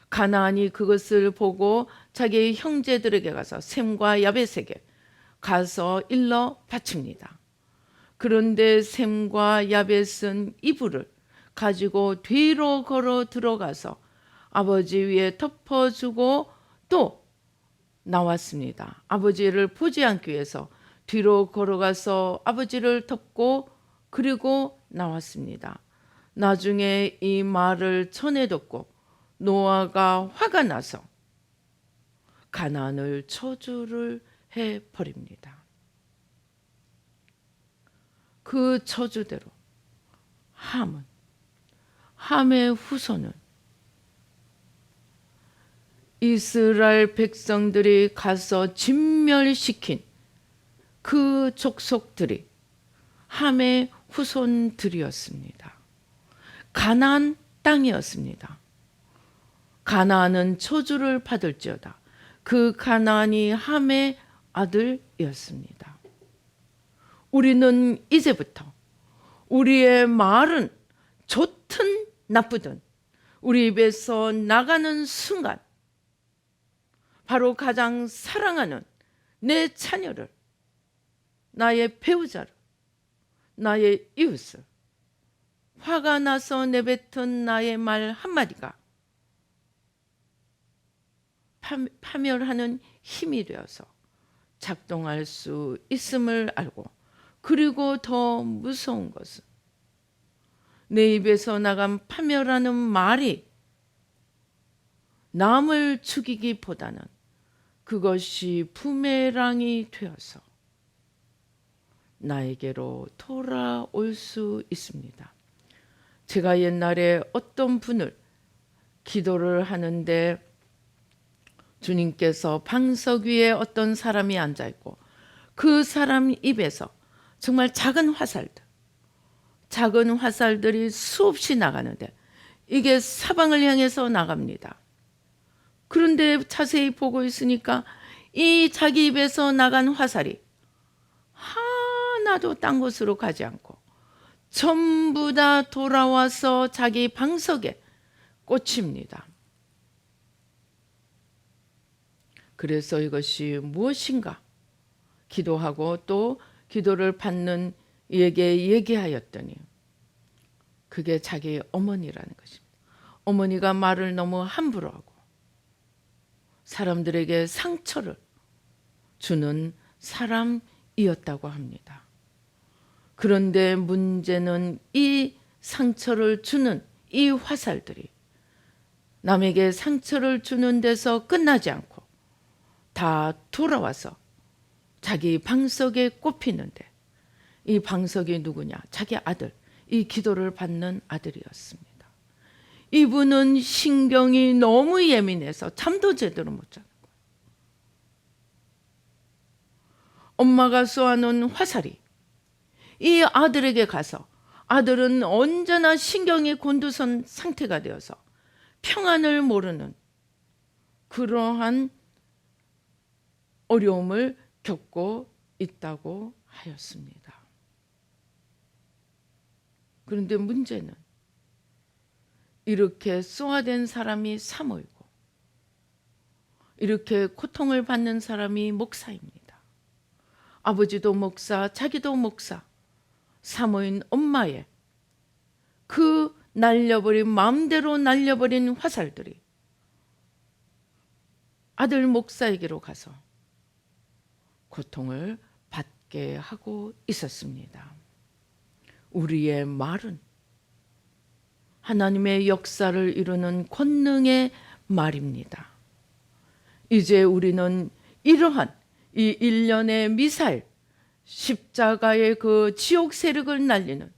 가나안이 그것을 보고 자기 형제들에게 가서 셈과 야벳에게 가서 일러 바칩니다. 그런데 셈과 야벳은 이불을 가지고 뒤로 걸어 들어가서 아버지 위에 덮어주고 또 나왔습니다. 아버지를 보지 않기 위해서 뒤로 걸어가서 아버지를 덮고 그리고 나왔습니다. 나중에 이 말을 전해 듣고 노아가 화가 나서 가나안을 저주를 해버립니다. 그 저주대로 함의 후손은 이스라엘 백성들이 가서 진멸시킨 그 족속들이 함의 후손들이었습니다. 가나안 땅이었습니다. 가나안은 저주를 받을지어다. 그 가나안이 함의 아들이었습니다. 우리는 이제부터 우리의 말은 좋든 나쁘든 우리 입에서 나가는 순간 바로 가장 사랑하는 내 자녀를, 나의 배우자를, 나의 이웃을, 화가 나서 내뱉은 나의 말 한마디가 파멸하는 힘이 되어서 작동할 수 있음을 알고, 그리고 더 무서운 것은 내 입에서 나간 파멸하는 말이 남을 죽이기보다는 그것이 부메랑이 되어서 나에게로 돌아올 수 있습니다. 제가 옛날에 어떤 분을 기도를 하는데 주님께서 방석 위에 어떤 사람이 앉아있고 그 사람 입에서 정말 작은 화살들이 수없이 나가는데 이게 사방을 향해서 나갑니다. 그런데 자세히 보고 있으니까 이 자기 입에서 나간 화살이 하나도 딴 곳으로 가지 않고 전부 다 돌아와서 자기 방석에 꽂힙니다. 그래서 이것이 무엇인가 기도하고 또 기도를 받는 이에게 얘기하였더니 그게 자기 어머니라는 것입니다. 어머니가 말을 너무 함부로 하고 사람들에게 상처를 주는 사람이었다고 합니다. 그런데 문제는 이 상처를 주는 이 화살들이 남에게 상처를 주는 데서 끝나지 않고 다 돌아와서 자기 방석에 꼽히는데 이 방석이 누구냐? 자기 아들, 이 기도를 받는 아들이었습니다. 이분은 신경이 너무 예민해서 잠도 제대로 못 자는 거예요. 엄마가 쏘아놓은 화살이 이 아들에게 가서 아들은 언제나 신경이 곤두선 상태가 되어서 평안을 모르는 그러한 어려움을 겪고 있다고 하였습니다. 그런데 문제는 이렇게 쏘아된 사람이 사모이고 이렇게 고통을 받는 사람이 목사입니다. 아버지도 목사, 자기도 목사, 사모인 엄마의 그 날려버린, 마음대로 날려버린 화살들이 아들 목사에게로 가서 고통을 받게 하고 있었습니다. 우리의 말은 하나님의 역사를 이루는 권능의 말입니다. 이제 우리는 이러한 이 일련의 미사일, 십자가의 그 지옥 세력을 날리는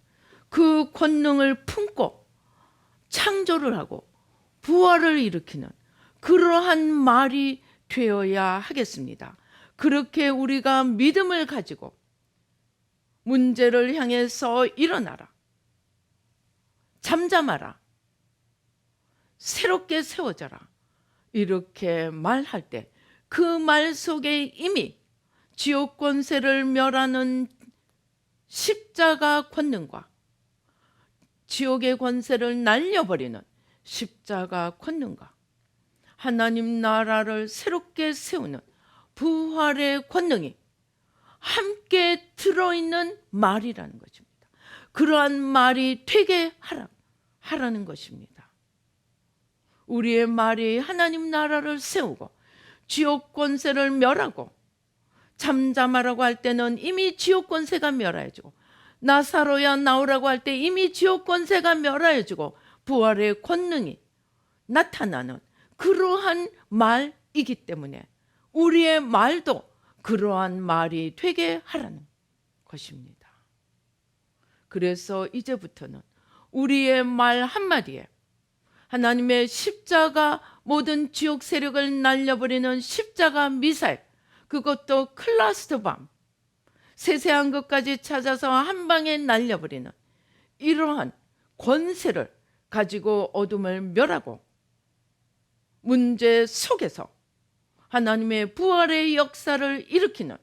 그 권능을 품고 창조를 하고 부활을 일으키는 그러한 말이 되어야 하겠습니다. 그렇게 우리가 믿음을 가지고 문제를 향해서 일어나라, 잠잠하라, 새롭게 세워져라, 이렇게 말할 때 그 말 속에 이미 지옥 권세를 멸하는 십자가 권능과 지옥의 권세를 날려버리는 십자가 권능과 하나님 나라를 새롭게 세우는 부활의 권능이 함께 들어있는 말이라는 것입니다. 그러한 말이 되게 하라는 것입니다. 우리의 말이 하나님 나라를 세우고 지옥 권세를 멸하고, 잠잠하라고 할 때는 이미 지옥 권세가 멸하여지고, 나사로야 나오라고 할 때 이미 지옥 권세가 멸하여지고 부활의 권능이 나타나는 그러한 말이기 때문에 우리의 말도 그러한 말이 되게 하라는 것입니다. 그래서 이제부터는 우리의 말 한마디에 하나님의 십자가, 모든 지옥 세력을 날려버리는 십자가 미사일, 그것도 클러스터 밤, 세세한 것까지 찾아서 한 방에 날려버리는 이러한 권세를 가지고 어둠을 멸하고 문제 속에서 하나님의 부활의 역사를 일으키는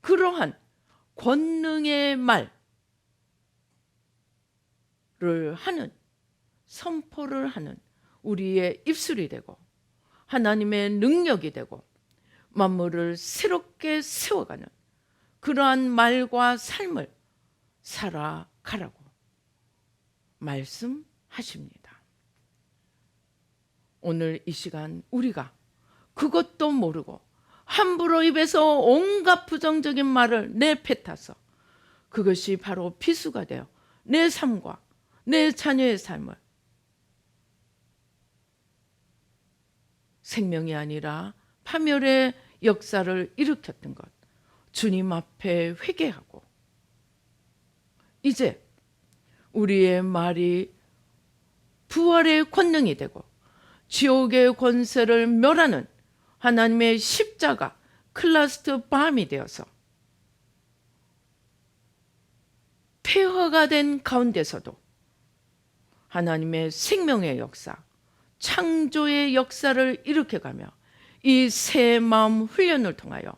그러한 권능의 말을 하는, 선포를 하는 우리의 입술이 되고 하나님의 능력이 되고 만물을 새롭게 세워가는 그러한 말과 삶을 살아가라고 말씀하십니다. 오늘 이 시간 우리가 그것도 모르고 함부로 입에서 온갖 부정적인 말을 내뱉어서 그것이 바로 비수가 되어 내 삶과 내 자녀의 삶을 생명이 아니라 파멸의 역사를 일으켰던 것, 주님 앞에 회개하고 이제 우리의 말이 부활의 권능이 되고 지옥의 권세를 멸하는 하나님의 십자가 클러스터 밤이 되어서 폐허가 된 가운데서도 하나님의 생명의 역사, 창조의 역사를 일으켜가며 이 새 마음 훈련을 통하여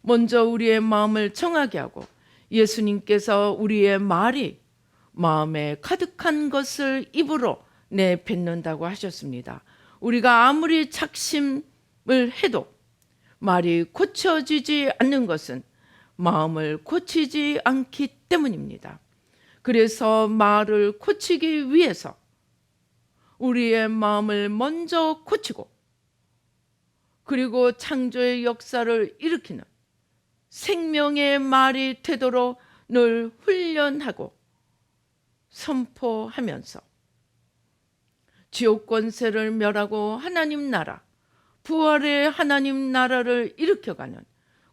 먼저 우리의 마음을 정하게 하고 예수님께서 우리의 말이 마음에 가득한 것을 입으로 내뱉는다고 하셨습니다. 우리가 아무리 작심을 해도 말이 고쳐지지 않는 것은 마음을 고치지 않기 때문입니다. 그래서 말을 고치기 위해서 우리의 마음을 먼저 고치고 그리고 창조의 역사를 일으키는 생명의 말이 되도록 늘 훈련하고 선포하면서 지옥 권세를 멸하고 하나님 나라, 부활의 하나님 나라를 일으켜가는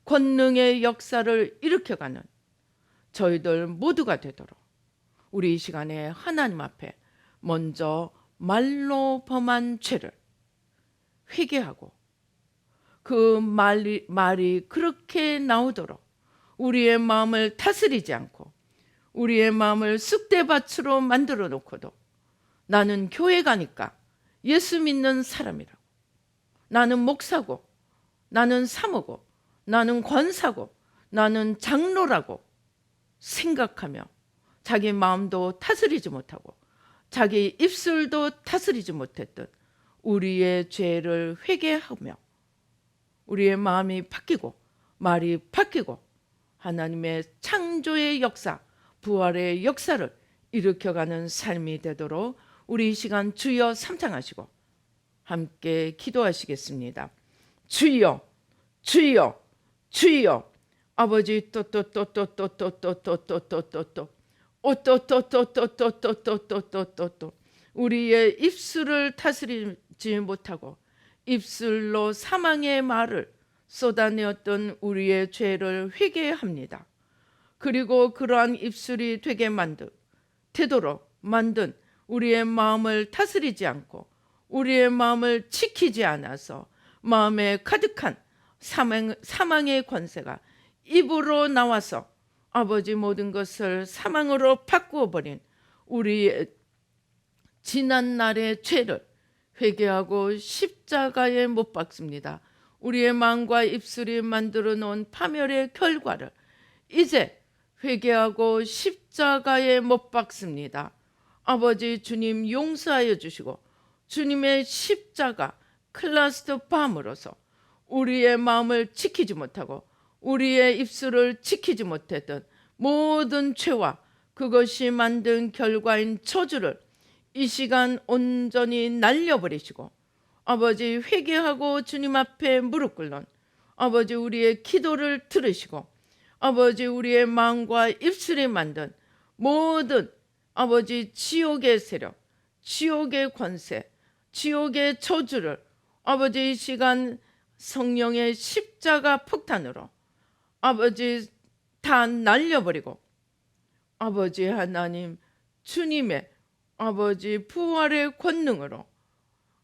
권능의 역사를 일으켜가는 저희들 모두가 되도록 우리 이 시간에 하나님 앞에 먼저 말로 범한 죄를 회개하고 그 말이 그렇게 나오도록 우리의 마음을 다스리지 않고 우리의 마음을 쑥대밭으로 만들어 놓고도 나는 교회 가니까 예수 믿는 사람이라고, 나는 목사고 나는 사모고 나는 권사고 나는 장로라고 생각하며 자기 마음도 다스리지 못하고 자기 입술도 다스리지 못했던 우리의 죄를 회개하며 우리의 마음이 바뀌고 말이 바뀌고 하나님의 창조의 역사, 부활의 역사를 일으켜가는 삶이 되도록 우리 이 시간 주여 삼창하시고 함께 기도하시겠습니다. 주여, 주여, 주여. 아버지 또 우리의 입술을 다스리지 못하고 입술로 사망의 말을 쏟아내었던 우리의 죄를 회개합니다. 그리고 그러한 입술이 되도록 만든 우리의 마음을 다스리지 않고 우리의 마음을 지키지 않아서 마음에 가득한 사망의 권세가 입으로 나와서 아버지 모든 것을 사망으로 바꾸어 버린 우리의 지난날의 죄를 회개하고 십자가에 못 박습니다. 우리의 마음과 입술이 만들어 놓은 파멸의 결과를 이제 회개하고 십자가에 못 박습니다. 아버지 주님 용서하여 주시고 주님의 십자가 클라스터 밤으로서 우리의 마음을 지키지 못하고 우리의 입술을 지키지 못했던 모든 죄와 그것이 만든 결과인 저주를 이 시간 온전히 날려버리시고 아버지 회개하고 주님 앞에 무릎 꿇는 아버지 우리의 기도를 들으시고 아버지 우리의 마음과 입술이 만든 모든 아버지 지옥의 세력, 지옥의 권세, 지옥의 저주를 아버지 이 시간 성령의 십자가 폭탄으로 아버지 다 날려버리고 아버지 하나님 주님의 아버지 부활의 권능으로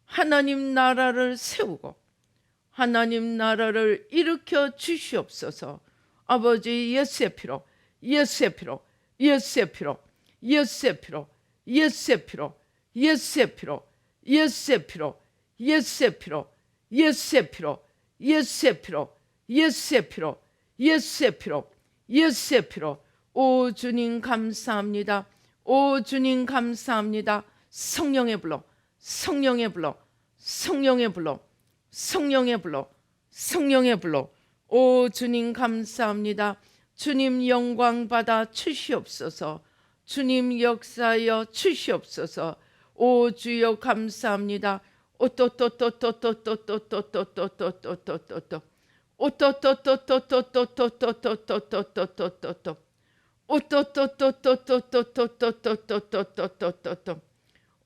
하나님 나라를 세우고 하나님 나라를 일으켜 주시옵소서. 아버지 예수의 피로 예수의 피로 예수의 피로 예수의 피로 예수의 피로 예수의 피로 예수의 피로 예수의 피로 예수의 피로 예수의 피로 예수의 피로 예수의 피로 예수의 피로 오 주님 감사합니다. 오 주님 감사합니다. 성령의 불로 성령의 불로 성령의 불로 성령의 불로 성령의 불로 오 주님 감사합니다. 주님 영광 받아 주시옵소서. 주님 역사여 주시옵소서. 오 주여 감사합니다. 오또또또또또또또또또또또또또또또 오또또또또또또또또또또또또또 오또또또또또또또또또또또또또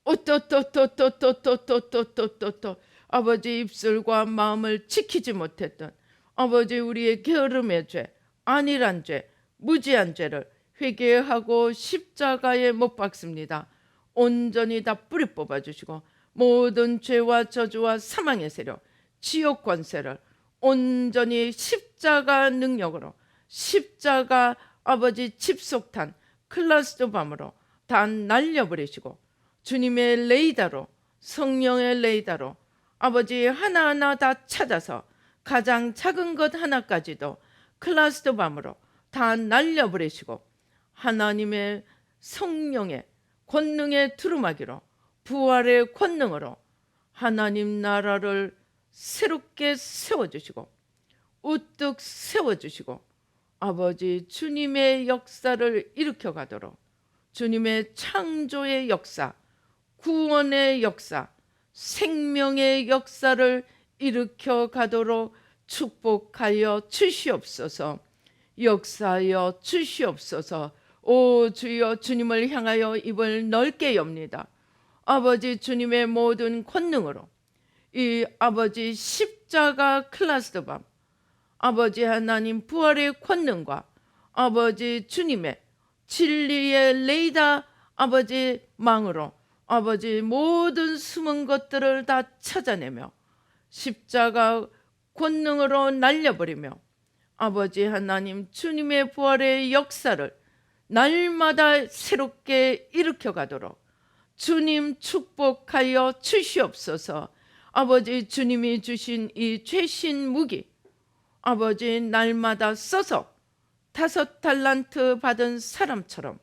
오또또또또또또또또또또 아버지 입술과 마음을 지키지 못했던 아버지 우리의 게으름의 죄, 안일한 죄, 무지한 죄를 회개하고 십자가에 못 박습니다. 온전히 다 뿌리 뽑아주시고 모든 죄와 저주와 사망의 세력, 지옥 권세를 온전히 십자가 능력으로 십자가 아버지 집속탄 클라스터 밤으로 다 날려버리시고 주님의 레이더로 성령의 레이더로 아버지 하나하나 다 찾아서 가장 작은 것 하나까지도 클라스터 밤으로 다 날려버리시고 하나님의 성령의 권능의 두루마기로 부활의 권능으로 하나님 나라를 새롭게 세워주시고 우뚝 세워주시고 아버지 주님의 역사를 일으켜 가도록 주님의 창조의 역사, 구원의 역사, 생명의 역사를 일으켜 가도록 축복하여 주시옵소서. 역사하여 주시옵소서. 오 주여 주님을 향하여 입을 넓게 엽니다. 아버지 주님의 모든 권능으로 이 아버지 십자가 클라스터 밤 아버지 하나님 부활의 권능과 아버지 주님의 진리의 레이더 아버지 망으로 아버지 모든 숨은 것들을 다 찾아내며 십자가 권능으로 날려버리며 아버지 하나님 주님의 부활의 역사를 날마다 새롭게 일으켜 가도록 주님 축복하여 주시옵소서. 아버지 주님이 주신 이 최신 무기 아버지 날마다 써서 5달란트 받은 사람처럼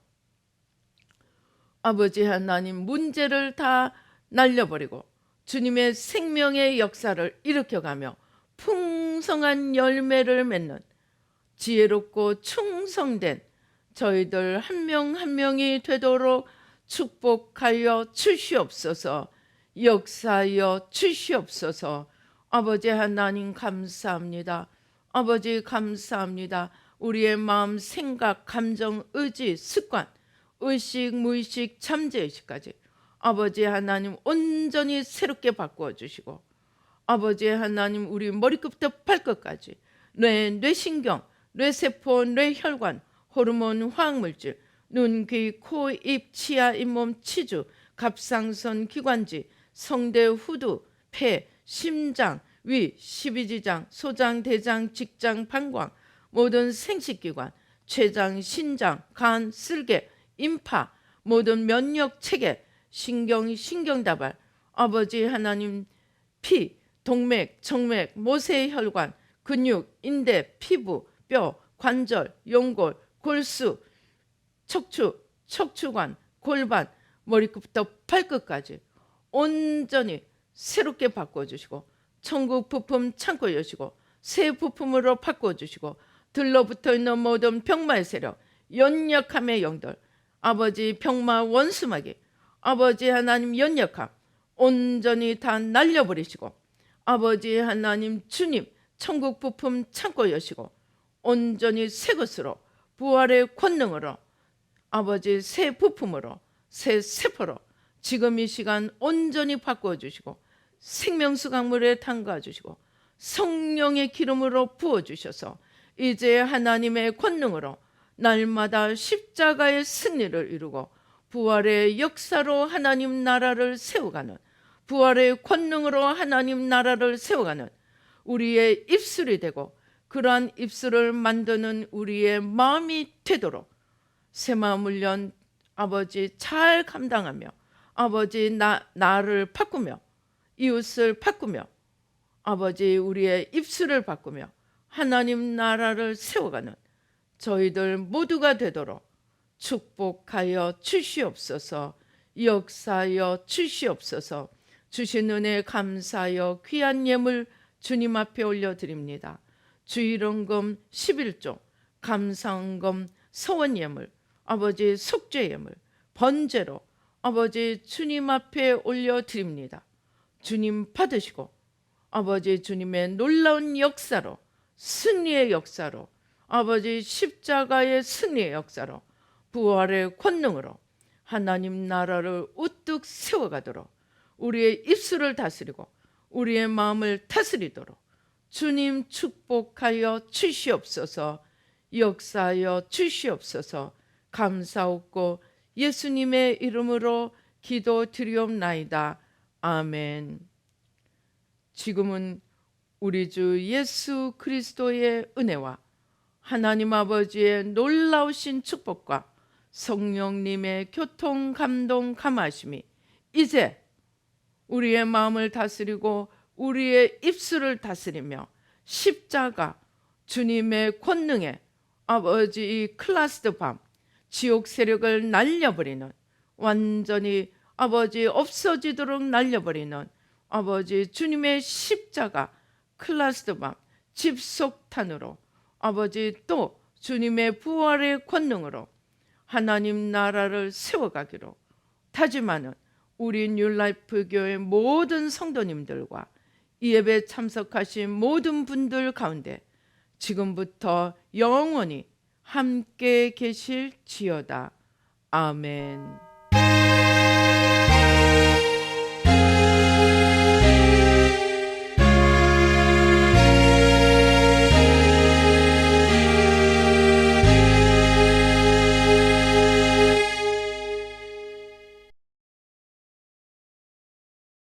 아버지 하나님 문제를 다 날려버리고 주님의 생명의 역사를 일으켜가며 풍성한 열매를 맺는 지혜롭고 충성된 저희들 한 명 한 명이 되도록 축복하여 주시옵소서. 역사하여 주시옵소서. 아버지 하나님 감사합니다. 아버지 감사합니다. 우리의 마음, 생각, 감정, 의지, 습관, 의식, 무의식, 잠재의식까지 아버지 하나님 온전히 새롭게 바꾸어 주시고 아버지 하나님 우리 머리끝부터 발끝까지 뇌신경, 뇌세포, 뇌혈관, 호르몬, 화학물질, 눈, 귀, 코, 입, 치아, 잇몸, 치주, 갑상선, 기관지, 성대, 후두, 폐, 심장, 위, 십이지장, 소장, 대장, 직장, 방광, 모든 생식기관, 췌장, 신장, 간, 쓸개, 임파, 모든 면역 체계, 신경, 신경다발, 아버지 하나님 피, 동맥, 정맥, 모세혈관, 근육, 인대, 피부, 뼈, 관절, 연골, 골수, 척추, 척추관, 골반, 머리끝부터 발끝까지 온전히 새롭게 바꿔주시고 천국 부품 창고 여시고 새 부품으로 바꿔주시고 들러붙어 있는 모든 병마의 세력, 연약함의 영들, 아버지 병마 원수마귀, 아버지 하나님 연약함 온전히 다 날려버리시고 아버지 하나님 주님 천국 부품 창고 여시고 온전히 새 것으로 부활의 권능으로 아버지 새 부품으로 새 세포로 지금 이 시간 온전히 바꿔주시고 생명수 강물에 담가주시고 성령의 기름으로 부어주셔서 이제 하나님의 권능으로 날마다 십자가의 승리를 이루고 부활의 역사로 하나님 나라를 세워가는 부활의 권능으로 하나님 나라를 세워가는 우리의 입술이 되고 그러한 입술을 만드는 우리의 마음이 되도록 새마음 훈련 아버지 잘 감당하며 아버지 나를 바꾸며 이웃을 바꾸며 아버지 우리의 입술을 바꾸며 하나님 나라를 세워가는 저희들 모두가 되도록 축복하여 주시옵소서. 역사하여 주시옵소서. 주신 은혜 감사하여 귀한 예물 주님 앞에 올려드립니다. 주일원금 11조 감사원금 서원예물 아버지 속죄예물 번제로 아버지 주님 앞에 올려드립니다. 주님 받으시고 아버지 주님의 놀라운 역사로 승리의 역사로 아버지 십자가의 승리의 역사로 부활의 권능으로 하나님 나라를 우뚝 세워가도록 우리의 입술을 다스리고 우리의 마음을 다스리도록 주님 축복하여 주시옵소서. 역사하여 주시옵소서. 감사옵고 예수님의 이름으로 기도드리옵나이다. 아멘. 지금은 우리 주 예수 그리스도의 은혜와 하나님 아버지의 놀라우신 축복과 성령님의 교통 감동 감하심이 이제 우리의 마음을 다스리고 우리의 입술을 다스리며 십자가 주님의 권능에 아버지 이 클라스드 밤 지옥 세력을 날려버리는 완전히 아버지 없어지도록 날려버리는 아버지 주님의 십자가 클라스드 밤 집속탄으로 아버지 또 주님의 부활의 권능으로 하나님 나라를 세워가기로 다짐하는 우리 뉴라이프 교회 모든 성도님들과 이 예배 참석하신 모든 분들 가운데 지금부터 영원히 함께 계실지어다. 아멘.